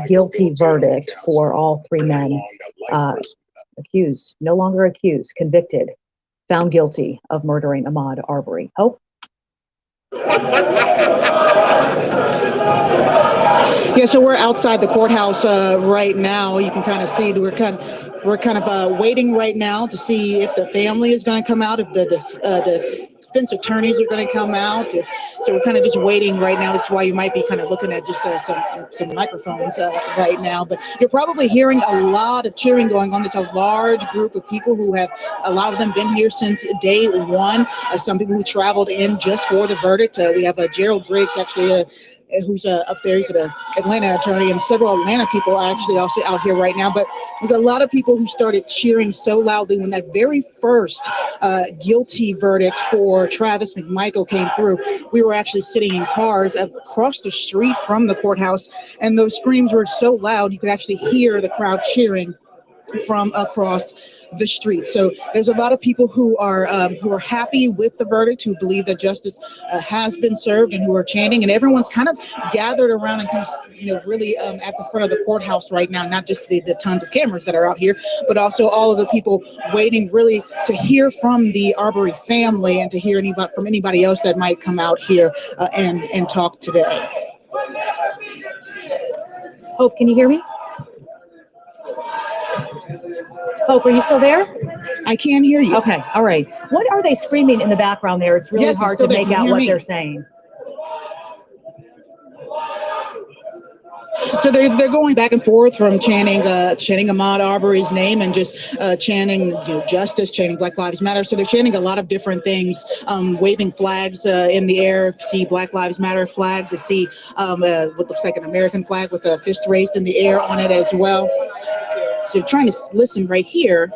guilty verdict for all three men accused, no longer accused, convicted, found guilty of murdering Ahmaud Arbery. Hope? Yeah, so we're outside the courthouse right now. You can kind of see that we're kind of waiting right now to see if the family is going to come out, if the defense attorneys are going to come out. So we're kind of just waiting right now. That's why you might be kind of looking at just some microphones right now. But you're probably hearing a lot of cheering going on. There's a large group of people who have, a lot of them been here since day one. Some people who traveled in just for the verdict. We have Gerald Briggs, actually, who's up there. He's an Atlanta attorney, and several Atlanta people are actually also out here right now. But there's a lot of people who started cheering so loudly when that very first guilty verdict for Travis Mcmichael came through. We were actually sitting in cars across the street from the courthouse, and those screams were so loud you could actually hear the crowd cheering from across the street. So there's a lot of people who are happy with the verdict, who believe that justice has been served, and who are chanting. And everyone's kind of gathered around and kind of really at the front of the courthouse right now. Not just the tons of cameras that are out here, but also all of the people waiting really to hear from the Arbery family and to hear from anybody else that might come out here and talk today. Hope, can you hear me? Hope, are you still there? I can hear you. Okay, all right. What are they screaming in the background there? It's really hard to make out what they're saying. So they're going back and forth from chanting Ahmaud Arbery's name and just chanting justice, chanting Black Lives Matter. So they're chanting a lot of different things, waving flags in the air. See Black Lives Matter flags. You see what looks like an American flag with a fist raised in the air on it as well. So trying to listen right here.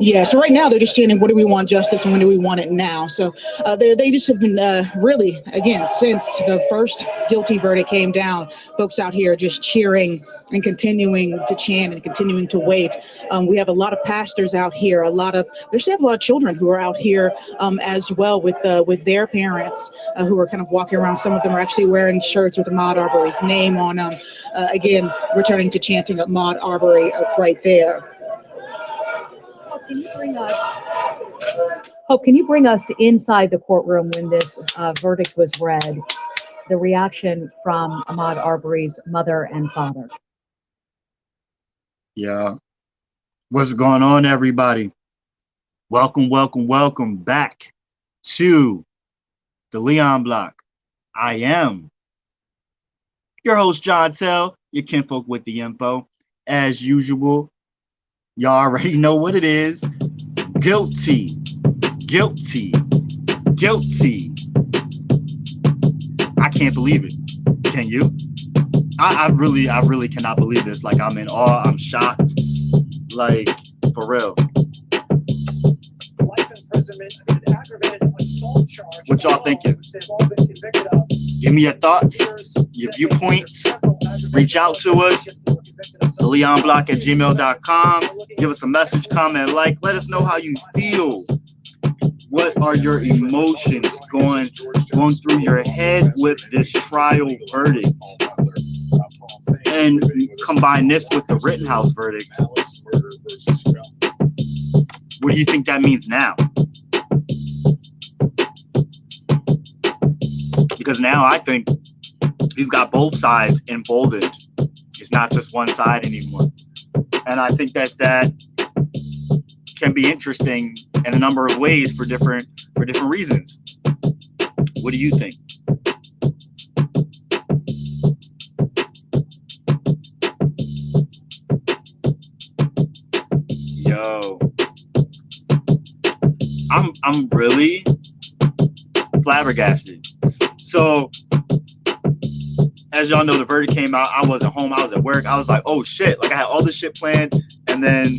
Yeah, so right now they're just chanting, what do we want justice and when do we want it now? So they just have been really, again, since the first guilty verdict came down, folks out here just cheering and continuing to chant and continuing to wait. We have a lot of pastors out here, there's a lot of children who are out here as well with their parents who are kind of walking around. Some of them are actually wearing shirts with Ahmaud Arbery's name on them. Again, returning to chanting Ahmaud Arbery right there. Can you bring us inside the courtroom when this verdict was read? The reaction from Ahmaud Arbery's mother and father. Yeah. What's going on, everybody? Welcome back to the Leon Block. I am your host, John Tell, your kinfolk with the info. As usual, y'all already know what it is. Guilty. I can't believe it. Can you? I really cannot believe this. Like, I'm in awe. I'm shocked. Like, for real. Life imprisonment and aggravated assault charge. What y'all thinking? Give me your thoughts, your viewpoints. Reach out to us. LeonBlock@gmail.com. Give us a message, comment, like. Let us know how you feel. What are your emotions going through your head with this trial verdict? And combine this with the Rittenhouse verdict. What do you think that means now? Because now I think he's got both sides emboldened. It's not just one side anymore. And I think that can be interesting in a number of ways for different reasons. What do you think? Yo, I'm really flabbergasted. So, as y'all know, the verdict came out. I wasn't home. I was at work. I was like, oh shit. Like, I had all this shit planned, and then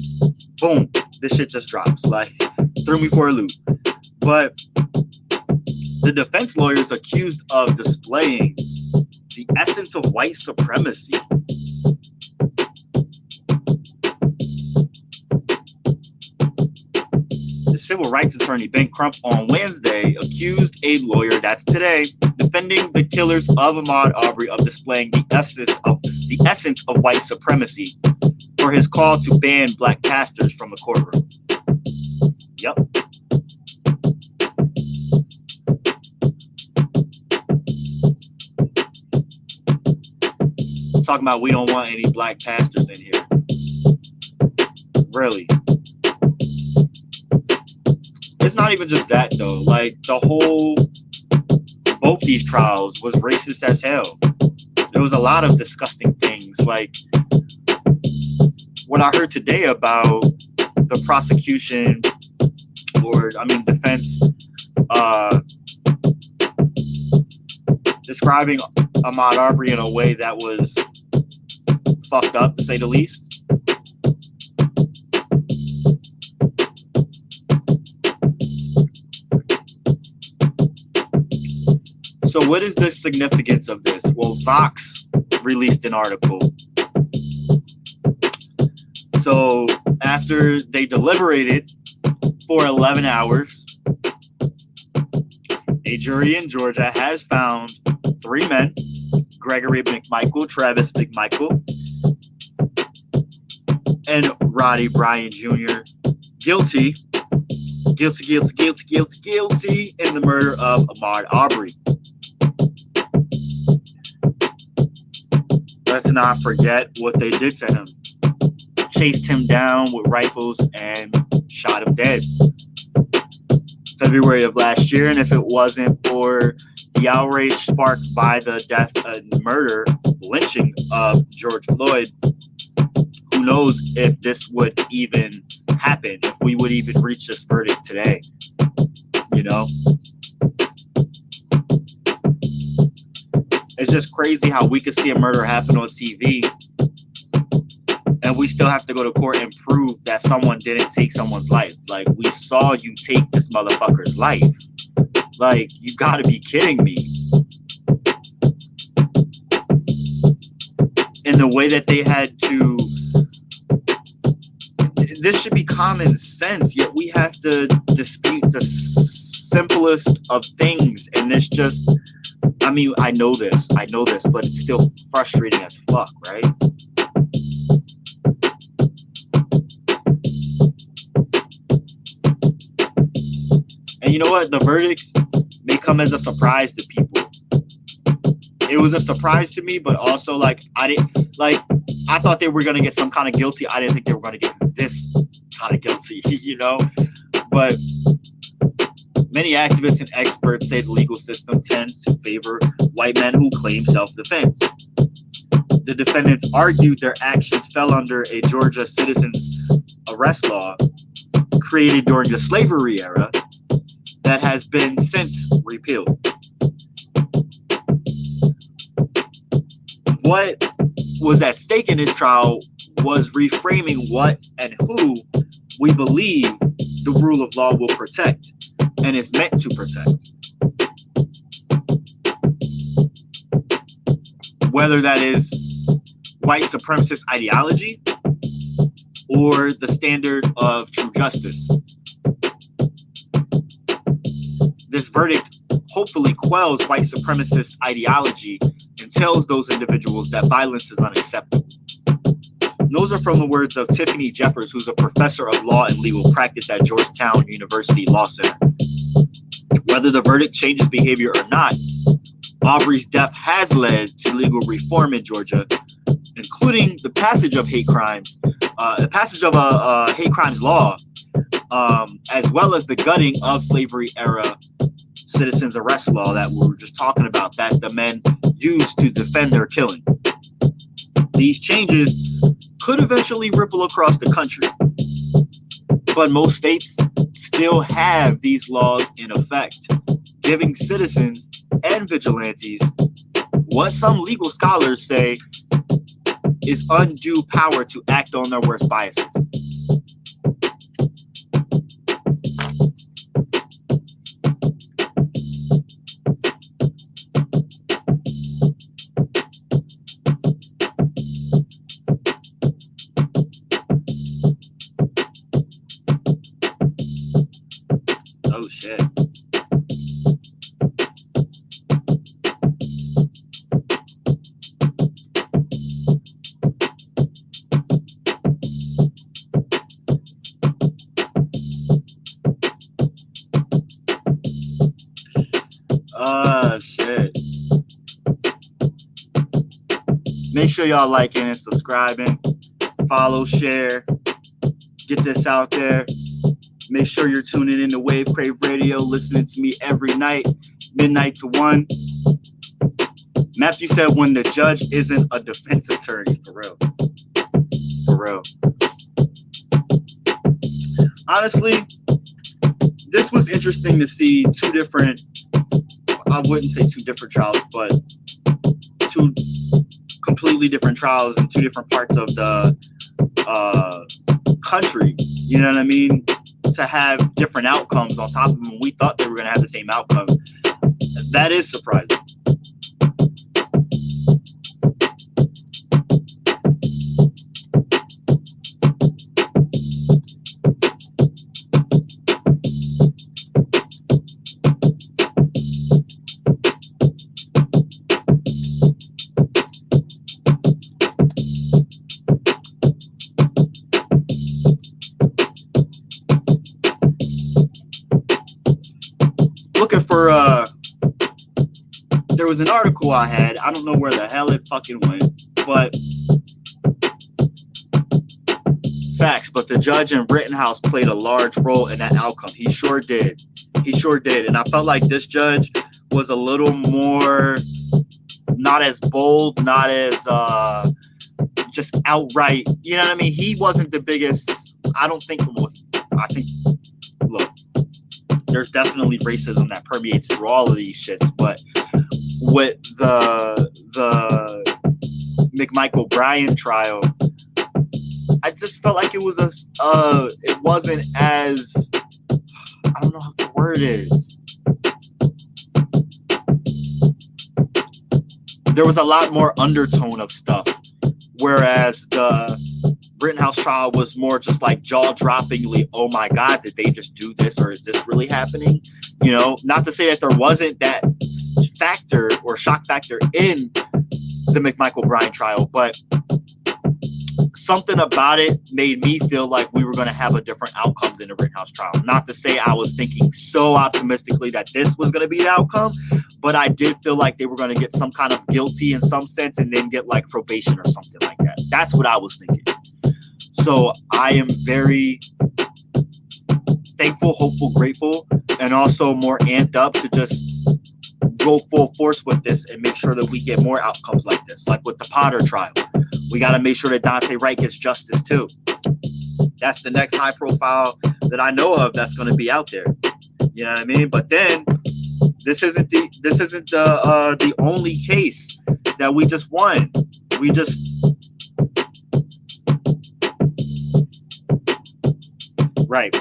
boom, this shit just drops. Like, threw me for a loop. But the defense lawyers accused of displaying the essence of white supremacy. civil rights attorney Ben Crump on Wednesday accused a lawyer, that's today, defending the killers of Ahmaud Arbery of displaying the essence of white supremacy for his call to ban black pastors from the courtroom. Yep. Talking about we don't want any black pastors in here. Really. It's not even just that though. Like both these trials was racist as hell. There was a lot of disgusting things. Like what I heard today about the prosecution defense describing Ahmaud Arbery in a way that was fucked up, to say the least. So what is the significance of this? Well, Vox released an article. So after they deliberated for 11 hours, a jury in Georgia has found 3 men, Gregory Mcmichael, Travis Mcmichael, and Roddy Bryan Jr. guilty in the murder of Ahmaud Arbery. Let's not forget what they did to him. Chased him down with rifles and shot him dead. February of last year, and if it wasn't for the outrage sparked by the death and murder, lynching of George Floyd, who knows if this would even happen, if we would even reach this verdict today, you know? It's just crazy how we could see a murder happen on TV and we still have to go to court and prove that someone didn't take someone's life. Like, we saw you take this motherfucker's life. Like, you gotta be kidding me. In the way that they had to... This should be common sense, yet we have to dispute the simplest of things. And this just... I mean, I know this, but it's still frustrating as fuck, right? And you know what? The verdict may come as a surprise to people. It was a surprise to me, but also, like, I thought they were gonna get some kind of guilty. I didn't think they were gonna get this kind of guilty, you know? But many activists and experts say the legal system tends to favor white men who claim self-defense. The defendants argued their actions fell under a Georgia citizens arrest law created during the slavery era that has been since repealed. What was at stake in this trial was reframing what and who we believe the rule of law will protect and is meant to protect. Whether that is white supremacist ideology or the standard of true justice. This verdict hopefully quells white supremacist ideology and tells those individuals that violence is unacceptable. And those are from the words of Tiffany Jeffers, who's a professor of law and legal practice at Georgetown University Law Center. Whether the verdict changes behavior or not, Arbery's death has led to legal reform in Georgia, including the passage of hate crimes, a hate crimes law, as well as the gutting of slavery-era citizens arrest law that we were just talking about, that the men used to defend their killing. These changes could eventually ripple across the country, but most states still have these laws in effect, giving citizens and vigilantes what some legal scholars say is undue power to act on their worst biases. shit. Shit. Make sure y'all liking and subscribing. Follow, share. Get this out there. Make sure you're tuning in to Wave Crave Radio, listening to me every night, midnight to 1. Matthew said when the judge isn't a defense attorney, for real. For real. Honestly, this was interesting to see two different, I wouldn't say two different trials, but two completely different trials in two different parts of the country. You know what I mean? To have different outcomes on top of them. We thought they were going to have the same outcome. That is surprising. There was an article I had. I don't know where the hell it fucking went, but facts. But the judge in Rittenhouse played a large role in that outcome. He sure did. He sure did. And I felt like this judge was a little more, not as bold, not as just outright. You know what I mean? He wasn't the biggest. I don't think. I think. Look, there's definitely racism that permeates through all of these shits, but with the Mcmichael Bryan trial, I just felt like it was it wasn't as, I don't know how the word is. There was a lot more undertone of stuff, whereas the Rittenhouse trial was more just like jaw-droppingly, oh my God, did they just do this, or is this really happening? You know, not to say that there wasn't that factor or shock factor in the Mcmichael Bryan trial, but something about it made me feel like we were going to have a different outcome than the Rittenhouse trial. Not to say I was thinking so optimistically that this was going to be the outcome, but I did feel like they were going to get some kind of guilty in some sense and then get like probation or something like that. That's what I was thinking. So I am very thankful, hopeful, grateful, and also more amped up to just go full force with this and make sure that we get more outcomes like this, like with the Potter trial. We got to make sure that Dante Wright gets justice too. That's the next high profile that I know of that's going to be out there. You know what I mean? But then this isn't the only case that we just won. We just right.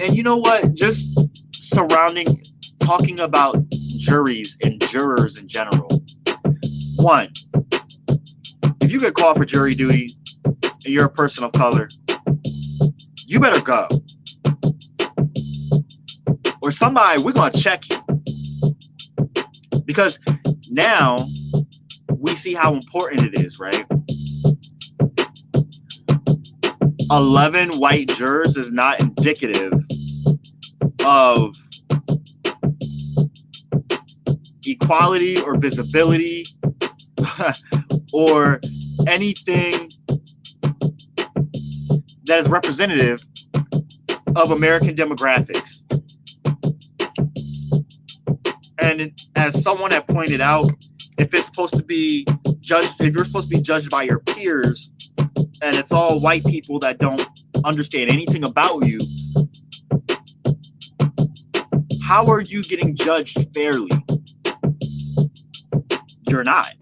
And you know what? Just talking about juries and jurors in general. One, if you get called for jury duty and you're a person of color, you better go. Or somebody, we're going to check you. Because now we see how important it is, right? 11 white jurors is not indicative of equality or visibility or anything that is representative of American demographics. And as someone had pointed out, if you're supposed to be judged by your peers, and it's all white people that don't understand anything about you, how are you getting judged fairly? You're not.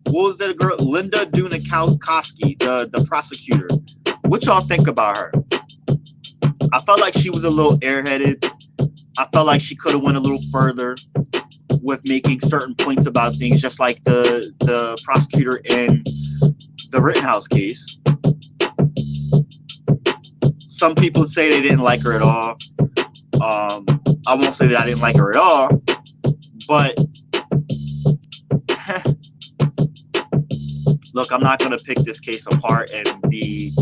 What was that girl, Linda Dunikowski, the prosecutor? What y'all think about her? I felt like she was a little airheaded. I felt like she could have went a little further. with making certain points about things, just like the prosecutor in the Rittenhouse case. Some people say they didn't like her at all. I won't say that I didn't like her at all, but look, I'm not going to pick this case apart and be,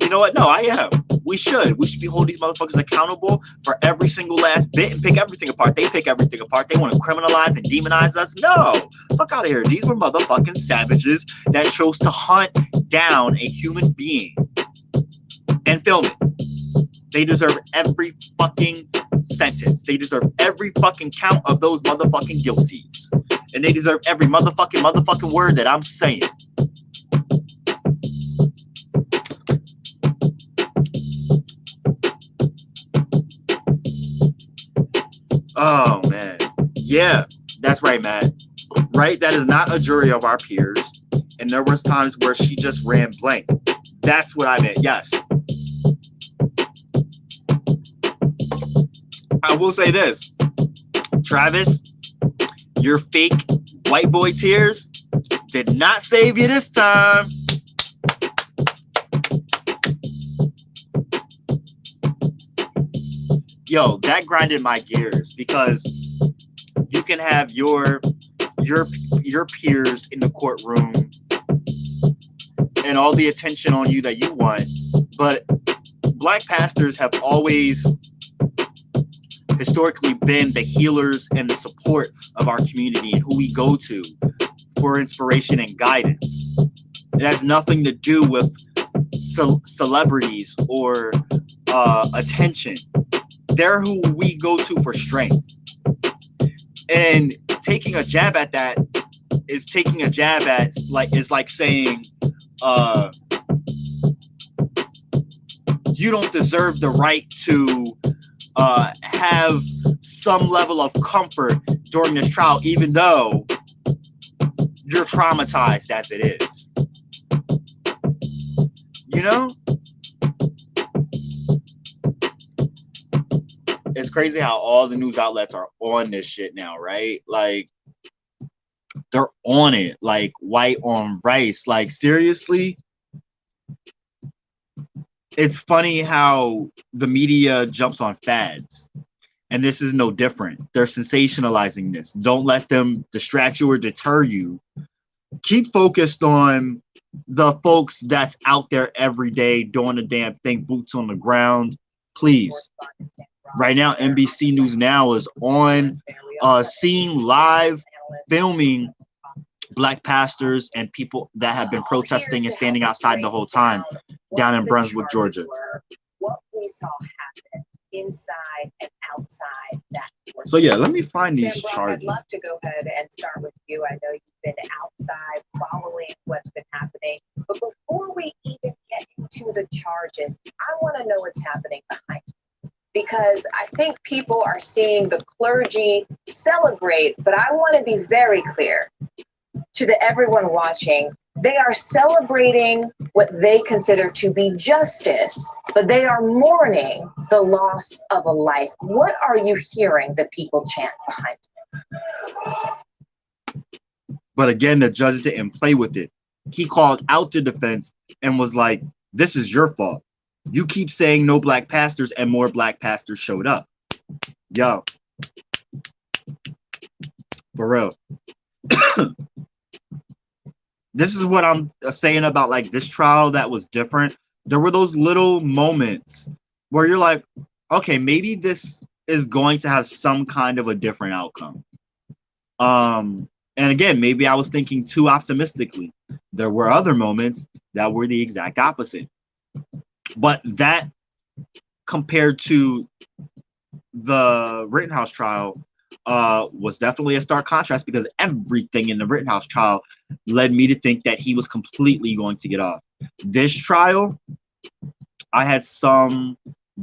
you know what? No, I am. We should be holding these motherfuckers accountable for every single last bit and pick everything apart. They pick everything apart. They want to criminalize and demonize us. No, fuck out of here. These were motherfucking savages that chose to hunt down a human being and film it. They deserve every fucking sentence. They deserve every fucking count of those motherfucking guilties. And they deserve every motherfucking word that I'm saying. Oh, man. Yeah, that's right, Matt. Right? That is not a jury of our peers. And there was times where she just ran blank. That's what I meant. Yes. I will say this. Travis, your fake white boy tears did not save you this time. Yo, that grinded my gears, because you can have your peers in the courtroom and all the attention on you that you want, but black pastors have always historically been the healers and the support of our community and who we go to for inspiration and guidance. It has nothing to do with celebrities or attention. They're who we go to for strength. And taking a jab at that is taking a jab at, is like saying, you don't deserve the right to have some level of comfort during this trial, even though you're traumatized as it is. You know? It's crazy how all the news outlets are on this shit now, right? Like, they're on it, like white on rice. Like, seriously? It's funny how the media jumps on fads, and this is no different. They're sensationalizing this. Don't let them distract you or deter you. Keep focused on the folks that's out there every day doing the damn thing, boots on the ground. Please. Right now, NBC News Now is on scene live, filming black pastors and people that have been protesting and standing outside the whole time down in Brunswick, Georgia. What we saw happen inside and outside that. So yeah, let me find these Sam, charges. I'd love to go ahead and start with you. I know you've been outside following what's been happening, but before we even get into the charges, I want to know what's happening behind you. Because I think people are seeing the clergy celebrate, but I want to be very clear to everyone watching. They are celebrating what they consider to be justice, but they are mourning the loss of a life. What are you hearing the people chant behind you? But again, the judge didn't play with it. He called out the defense and was like, this is your fault. You keep saying no black pastors, and more black pastors showed up. Yo. For real. This is what I'm saying about like this trial that was different. There were those little moments where you're like, okay, maybe this is going to have some kind of a different outcome. And again, maybe I was thinking too optimistically. There were other moments that were the exact opposite. But that, compared to the Rittenhouse trial, was definitely a stark contrast, because everything in the Rittenhouse trial led me to think that he was completely going to get off. This trial, I had some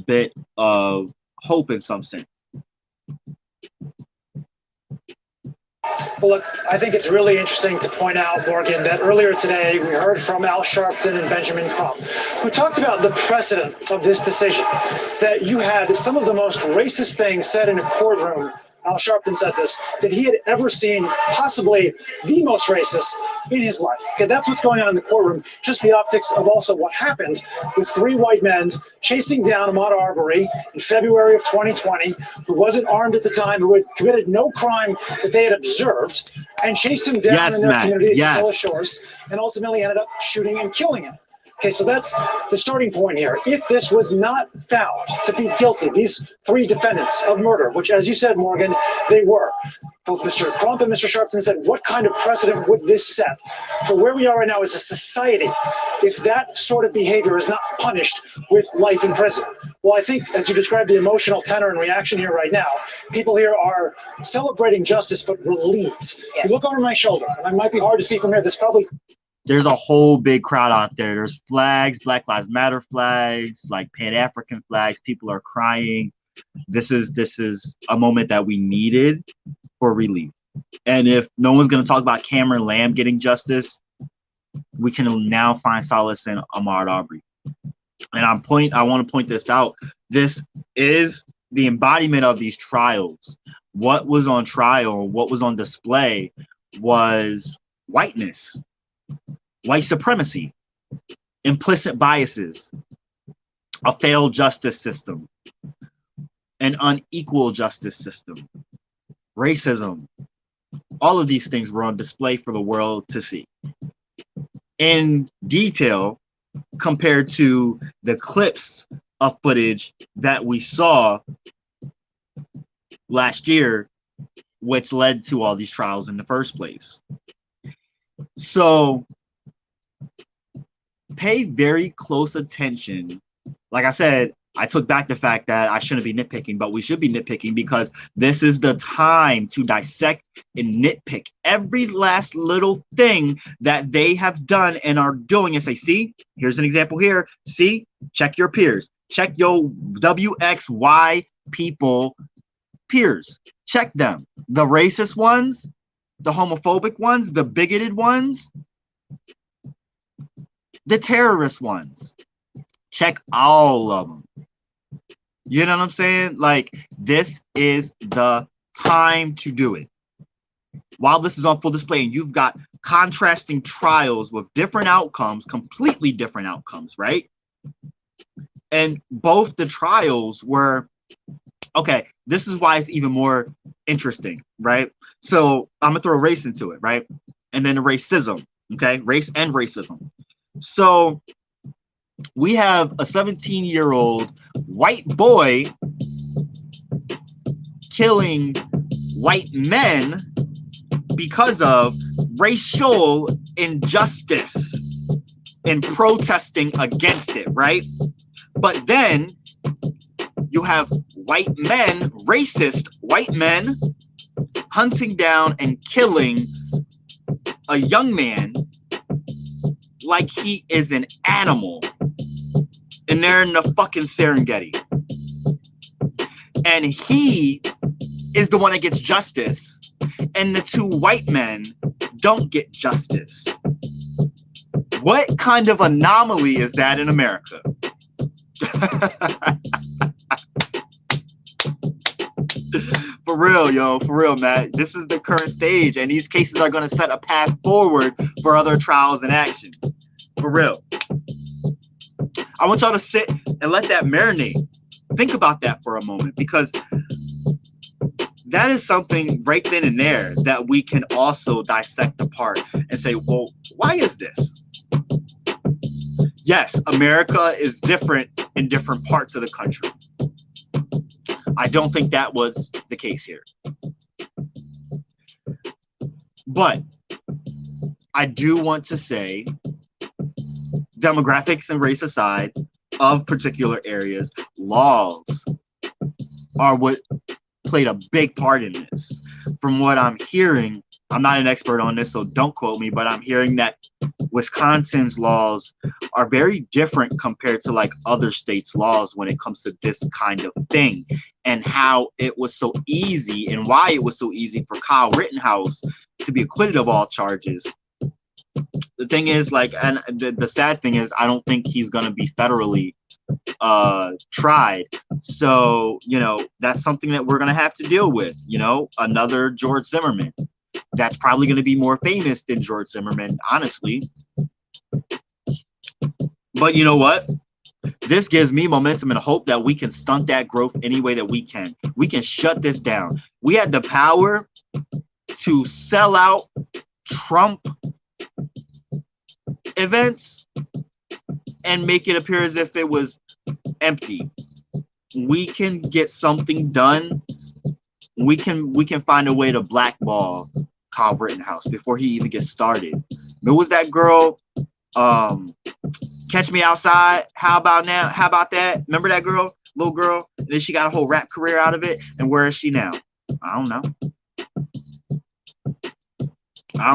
bit of hope in some sense. Well, look, I think it's really interesting to point out, Morgan, that earlier today we heard from Al Sharpton and Benjamin Crump, who talked about the precedent of this decision, that you had some of the most racist things said in a courtroom Al Sharpton said this, that he had ever seen possibly the most racist in his life. Okay, that's what's going on in the courtroom, just the optics of also what happened with 3 white men chasing down Ahmaud Arbery in February of 2020, who wasn't armed at the time, who had committed no crime that they had observed, and chased him down in their communities, Satilla Shores, and ultimately ended up shooting and killing him. Okay, so that's the starting point here. If this was not found to be guilty, these 3 defendants of murder, which, as you said, Morgan, they were, both Mr. Crump and Mr. Sharpton said, what kind of precedent would this set for where we are right now as a society if that sort of behavior is not punished with life in prison? Well, I think, as you described the emotional tenor and reaction here right now, people here are celebrating justice but relieved. Yes. You look over my shoulder, and it might be hard to see from here, there's a whole big crowd out there. There's flags, Black Lives Matter flags, like Pan-African flags. People are crying. This is a moment that we needed for relief. And if no one's going to talk about Cameron Lamb getting justice, we can now find solace in Ahmaud Arbery. And I want to point this out. This is the embodiment of these trials. What was on trial, what was on display was whiteness, white supremacy, implicit biases, a failed justice system, an unequal justice system, racism. All of these things were on display for the world to see in detail compared to the clips of footage that we saw last year, which led to all these trials in the first place. So pay very close attention. Like I said, I took back the fact that I shouldn't be nitpicking, but we should be nitpicking because this is the time to dissect and nitpick every last little thing that they have done and are doing and say, see, here's an example here. See, check your peers. Check your WXY people peers. Check them. The racist ones, the homophobic ones, the bigoted ones, the terrorist ones. Check all of them. You know what I'm saying? Like, this is the time to do it. While this is on full display and you've got contrasting trials with different outcomes, completely different outcomes, right? And both the trials were, okay, this is why it's even more interesting, right? So I'm gonna throw race into it, right? And then the racism, okay? Race and racism. So we have a 17-year-old white boy killing white men because of racial injustice and protesting against it, right? But then you have white men, racist white men, hunting down and killing a young man like he is an animal. And they're in the fucking Serengeti. And he is the one that gets justice. And the 2 white men don't get justice. What kind of anomaly is that in America? For real, yo, for real, Matt. This is the current stage, and these cases are going to set a path forward for other trials and actions. For real. I want y'all to sit and let that marinate. Think about that for a moment, because that is something right then and there that we can also dissect apart and say, well, why is this? Yes, America is different in different parts of the country. I don't think that was the case here. But I do want to say, demographics and race aside, of particular areas, laws are what played a big part in this. From what I'm hearing, I'm not an expert on this, so don't quote me, but I'm hearing that Wisconsin's laws are very different compared to like other states' laws when it comes to this kind of thing, and how it was so easy and why it was so easy for Kyle Rittenhouse to be acquitted of all charges. The thing is, like, and the sad thing is, I don't think he's going to be federally tried. So, you know, that's something that we're going to have to deal with. You know, another George Zimmerman. That's probably going to be more famous than George Zimmerman, honestly. But you know what? This gives me momentum and hope that we can stunt that growth any way that we can. We can shut this down. We had the power to sell out Trump events and make it appear as if it was empty. We can get something done. We can find a way to blackball Kyle Rittenhouse before he even gets started. There was that girl, Catch Me Outside. How about now? How about that? Remember that girl, little girl? And then she got a whole rap career out of it. And where is she now? I don't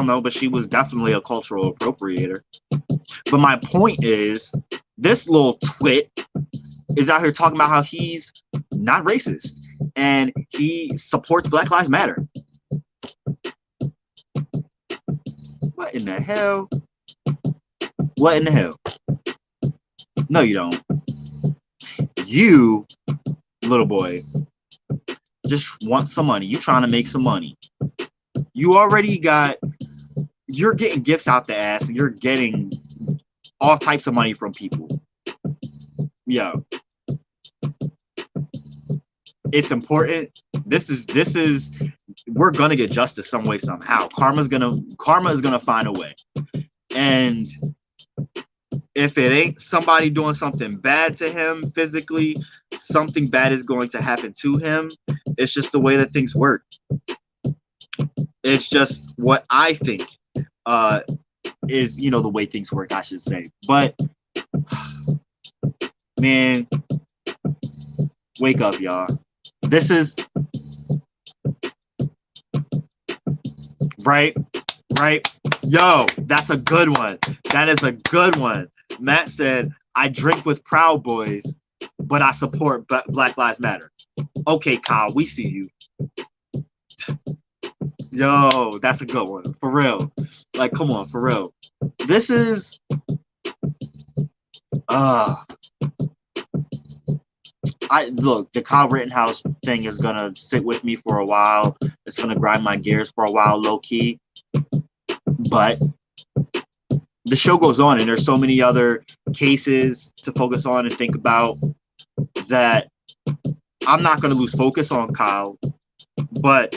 know, but she was definitely a cultural appropriator. But my point is, this little twit is out here talking about how he's not racist and he supports Black Lives Matter. What in the hell? What in the hell? No, you don't. You, little boy, just want some money. You trying to make some money. You already got, you're getting gifts out the ass and you're getting all types of money from people. Yo. It's important. This is we're gonna get justice some way, somehow. Karma is gonna find a way. And if it ain't somebody doing something bad to him physically, something bad is going to happen to him. It's just the way that things work. It's just what I think is, you know, the way things work, I should say. But man, wake up, y'all. This is right. Yo, that's a good one. That is a good one. Matt said, I drink with Proud Boys, but I support Black Lives Matter. Okay, Kyle, we see you. Yo, that's a good one. For real. Like, come on, for real. This is look, the Kyle Rittenhouse thing is gonna sit with me for a while. It's gonna grind my gears for a while, low key. But the show goes on, and there's so many other cases to focus on and think about that I'm not gonna lose focus on Kyle. But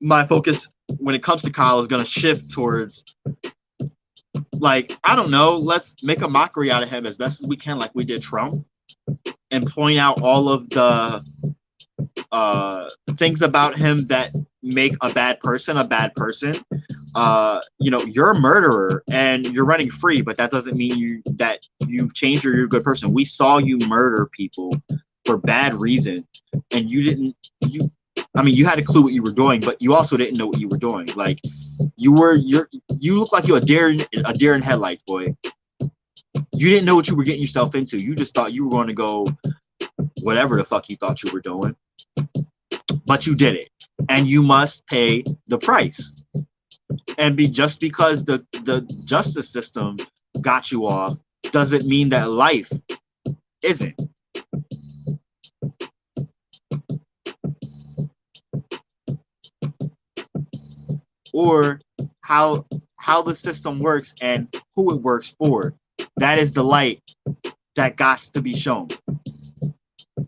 my focus when it comes to Kyle is gonna shift towards, like, I don't know, let's make a mockery out of him as best as we can, like we did Trump, and point out all of the things about him that make a bad person a bad person. You know, you're a murderer and you're running free, but that doesn't mean that you've changed or you're a good person. We saw you murder people for bad reasons, and you had a clue what you were doing, but you also didn't know what you were doing. Like, you look like you're a deer in headlights, boy. You didn't know what you were getting yourself into. You just thought you were going to go whatever the fuck you thought you were doing. But you did it. And you must pay the price. And just because the justice system got you off doesn't mean that life isn't. Or how the system works and who it works for. That is the light that got to be shown.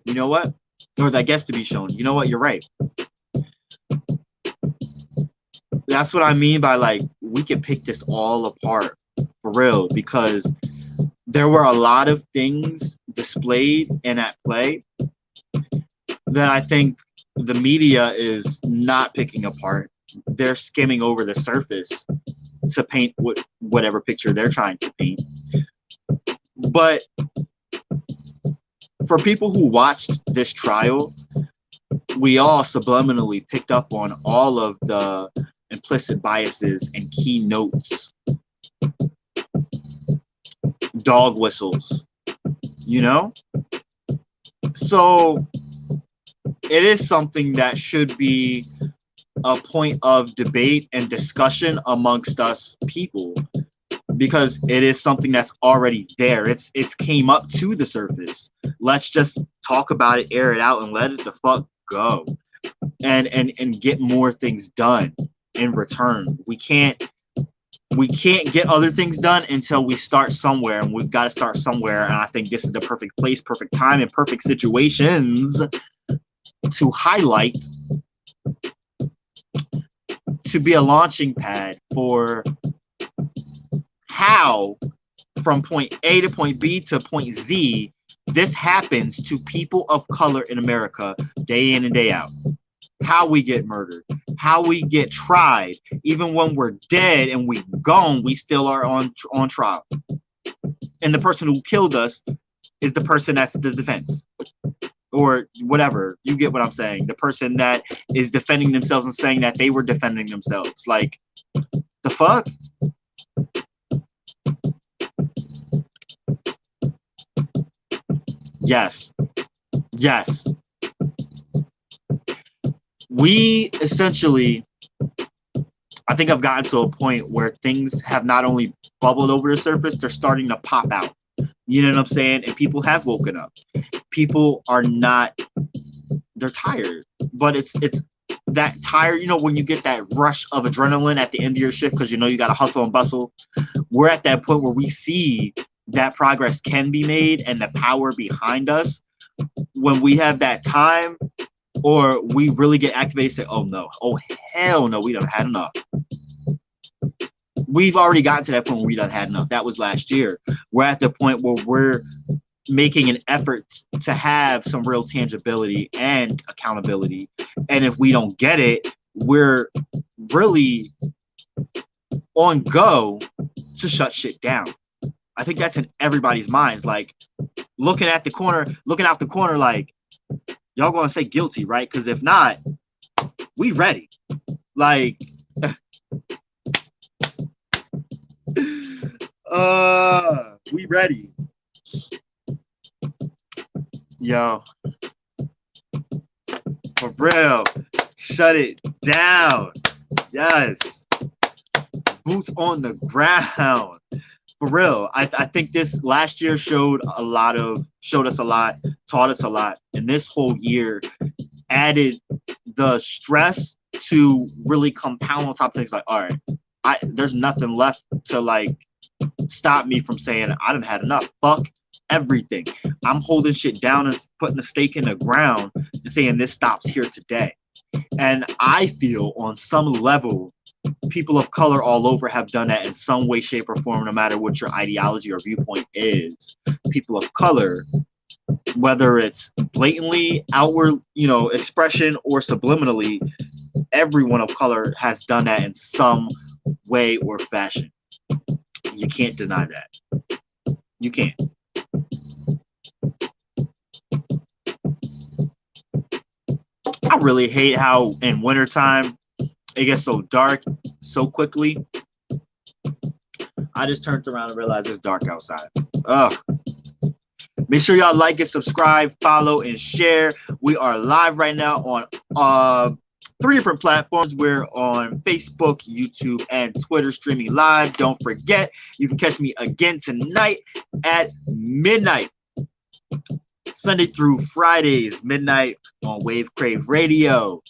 You know what? Or that gets to be shown. You know what? You're right. That's what I mean by, like, we can pick this all apart for real, because there were a lot of things displayed and at play that I think the media is not picking apart. They're skimming over the surface to paint whatever picture they're trying to paint. But for people who watched this trial, we all subliminally picked up on all of the implicit biases and key notes, dog whistles, you know? So it is something that should be a point of debate and discussion amongst us people. because it is something that's already there. It's came up to the surface. Let's just talk about it, air it out, and let it the fuck go, and get more things done in return. We can't get other things done until we start somewhere, and we've got to start somewhere. And I think this is the perfect place, perfect time, and perfect situations to highlight, to be a launching pad for how from point A to point B to point Z, this happens to people of color in America day in and day out. How we get murdered, how we get tried. Even when we're dead and we gone, we still are on trial. And the person who killed us is the person that's the defense. Or whatever. You get what I'm saying. The person that is defending themselves and saying that they were defending themselves. Like, the fuck? Yes. Yes. We essentially, I think I've gotten to a point where things have not only bubbled over the surface, they're starting to pop out. You know what I'm saying? And people have woken up. People are not, they're tired. But it's that tired, you know, when you get that rush of adrenaline at the end of your shift because you know you got to hustle and bustle. We're at that point where we see that progress can be made and the power behind us. When we have that time, or we really get activated, say, oh no, oh hell no, we done had enough. We've already gotten to that point where we done had enough. That was last year. We're at the point where we're making an effort to have some real tangibility and accountability. And if we don't get it, we're really on go to shut shit down. I think that's in everybody's minds. Like looking out the corner, like, y'all gonna say guilty, right? Because if not, we ready. Like, we ready. Yo, for real, shut it down. Yes, boots on the ground. For real, I think this last year showed us a lot, taught us a lot, and this whole year added the stress to really compound on top of things. Like, all right, there's nothing left to like stop me from saying I done had enough. Fuck everything. I'm holding shit down and putting a stake in the ground and saying this stops here today. And I feel on some level, people of color all over have done that in some way, shape, or form, no matter what your ideology or viewpoint is. People of color, whether it's blatantly outward, expression or subliminally, everyone of color has done that in some way or fashion. You can't deny that. You can't. I really hate how in wintertime it gets so dark so quickly. I just turned around and realized it's dark outside. Ugh. Make sure y'all like and subscribe, follow, and share. We are live right now on 3 different platforms. We're on Facebook, YouTube, and Twitter streaming live. Don't forget, you can catch me again tonight at midnight. Sunday through Fridays, midnight on Wave Crave Radio.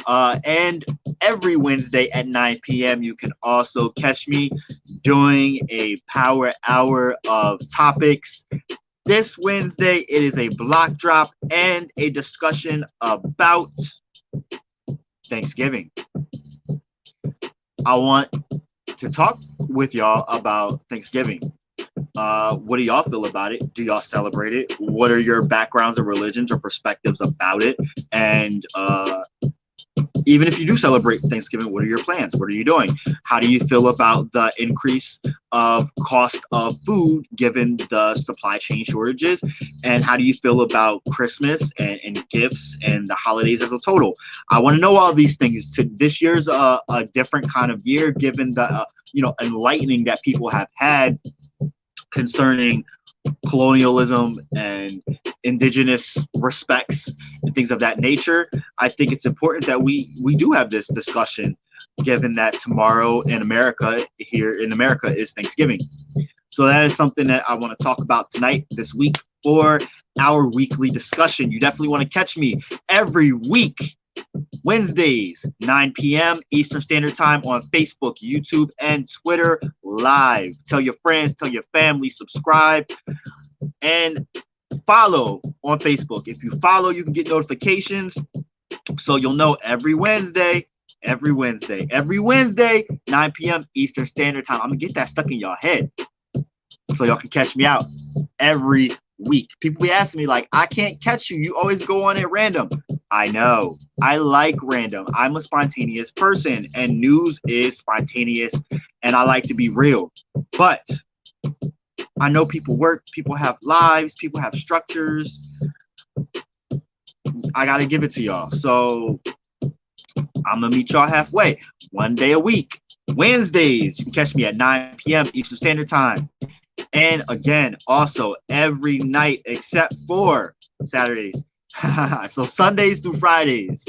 And every Wednesday at 9 p.m. you can also catch me doing a power hour of topics. This Wednesday, it is a block drop and a discussion about Thanksgiving. I want to talk with y'all about Thanksgiving. What do y'all feel about it? Do y'all celebrate it? What are your backgrounds or religions or perspectives about it? And even if you do celebrate Thanksgiving, what are your plans? What are you doing? How do you feel about the increase of cost of food given the supply chain shortages? And how do you feel about Christmas and gifts and the holidays as a total? I want to know all these things. This year's a different kind of year given the enlightening that people have had concerning colonialism and indigenous respects and things of that nature. I think it's important that we do have this discussion given that tomorrow in America, here in America, is Thanksgiving. So that is something that I want to talk about tonight, this week, for our weekly discussion. You definitely want to catch me every week, Wednesdays, 9 p.m. Eastern Standard Time on Facebook, YouTube, and Twitter live. Tell your friends, tell your family, subscribe, and follow on Facebook. If you follow, you can get notifications, so you'll know every Wednesday, 9 p.m. Eastern Standard Time. I'm gonna get that stuck in y'all head, so y'all can catch me out every week. People be asking me, like, I can't catch you. You always go on at random. I know. I like random. I'm a spontaneous person, and news is spontaneous, and I like to be real. But I know people work, people have lives, people have structures. I got to give it to y'all. So I'm going to meet y'all halfway. One day a week. Wednesdays, you can catch me at 9 p.m. Eastern Standard Time. And again, also every night except for Saturdays. So Sundays through Fridays,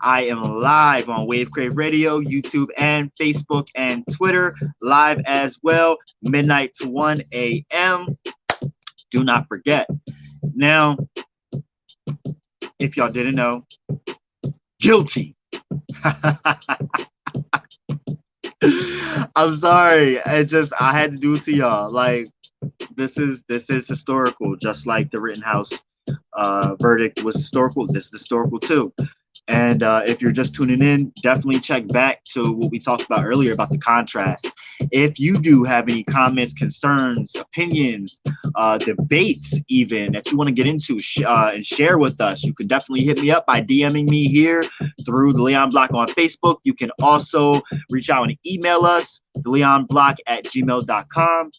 I am live on Wave Crave Radio, YouTube, and Facebook and Twitter, live as well, midnight to 1 a.m. Do not forget. Now, if y'all didn't know, guilty. I'm sorry. I had to do it to y'all. Like, this is historical, just like the Rittenhouse verdict was historical. This is historical too. And if you're just tuning in, definitely check back to what we talked about earlier about the contrast. If you do have any comments, concerns, opinions, debates even that you want to get into and share with us, you can definitely hit me up by DMing me here through the Leon Block on Facebook. You can also reach out and email us, leonblock@gmail.com.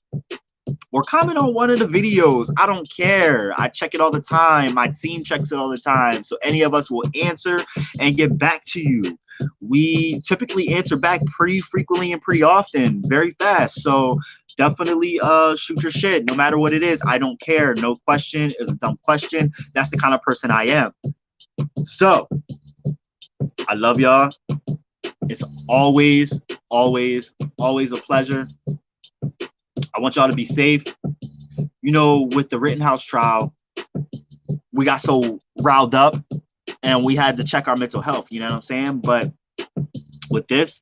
or comment on one of the videos. I don't care. I check it all the time. My team checks it all the time. So any of us will answer and get back to you. We typically answer back pretty frequently and pretty often, very fast. So definitely shoot your shit, no matter what it is. I don't care. No question is a dumb question. That's the kind of person I am. So I love y'all. It's always, always, always a pleasure. I want y'all to be safe. You know, with the Rittenhouse trial, we got so riled up and we had to check our mental health, you know what I'm saying? But with this,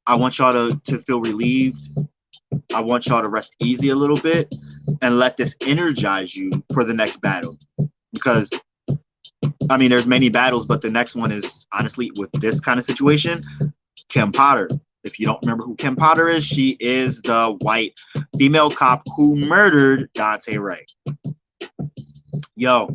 I want y'all to feel relieved. I want y'all to rest easy a little bit and let this energize you for the next battle. Because, I mean, there's many battles, but the next one is, honestly, with this kind of situation, Kim Potter. If you don't remember who Kim Potter is, she is the white female cop who murdered Dante Ray. Yo,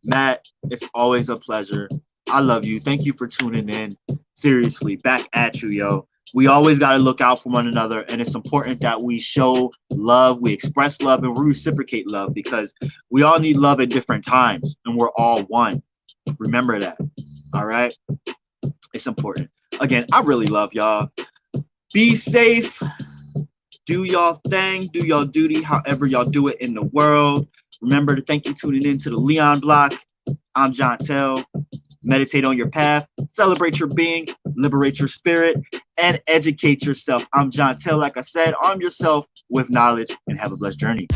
Matt, it's always a pleasure. I love you. Thank you for tuning in. Seriously, back at you, yo. We always got to look out for one another, and it's important that we show love, we express love, and we reciprocate love, because we all need love at different times, and we're all one. Remember that, all right? It's important. Again, I really love y'all. Be safe. Do y'all thing. Do y'all duty, however y'all do it in the world. Remember to thank you for tuning in to the Leon Block. I'm John Tell. Meditate on your path. Celebrate your being. Liberate your spirit. And educate yourself. I'm John Tell. Like I said, arm yourself with knowledge and have a blessed journey.